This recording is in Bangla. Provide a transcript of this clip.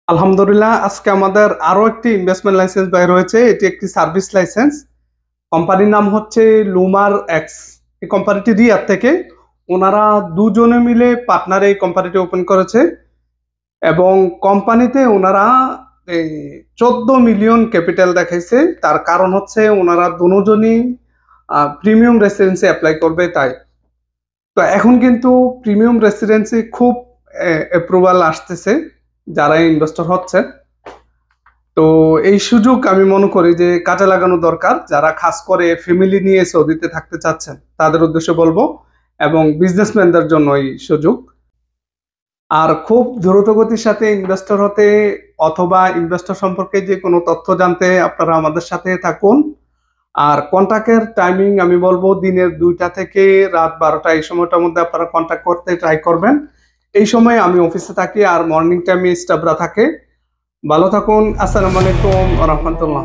আলহামদুলিল্লাহ, আজকে আমাদের আরো একটি ইনভেস্টমেন্ট লাইসেন্স বের হয়েছে। এটি একটি সার্ভিস লাইসেন্স। কোম্পানির নাম হচ্ছে লুমার এক্স। এই কোম্পানিটি রিয়াদ থেকে। ওনারা দুজনে মিলে পার্টনার এই কোম্পানিটি ওপেন করেছে এবং কোম্পানিতে ওনারা 14 মিলিয়ন ক্যাপিটাল দেখাইছে। তার কারণ হচ্ছে ওনারা দুজনই প্রিমিয়াম রেসিডেন্সি অ্যাপ্লাই করবে তাই। তো এখন কিন্তু প্রিমিয়াম রেসিডেন্সি খুব অ্যাপ্রুভাল আসতেছে যারা ইনভেস্টর হচ্ছে। তো এই সুযোগ আমি মনে করি যে কাজে লাগানো দরকার। যারা খাস করে ফ্যামিলি নিয়ে সৌদিতে থাকতে চাচ্ছেন তাদের উদ্দেশ্যে বলবো, এবং বিজনেসম্যানদের জন্য এই সুযোগ। আর খুব দ্রুত গতির সাথে ইনভেস্টর হতে অথবা ইনভেস্টর সম্পর্কে যে কোনো তথ্য জানতে আপনারা আমাদের সাথে থাকুন। আর কন্টাক্টের টাইমিং আমি বলবো দিনের 2টা থেকে রাত 12টা, এই সময়টার মধ্যে আপনারা কন্টাক্ট করতে ট্রাই করবেন। এই সময় আমি অফিসে থাকি আর মর্নিং টাইমে স্টাফরা থাকে। ভালো থাকুন। আসসালামু আলাইকুম ওয়া রাহমাতুল্লাহ।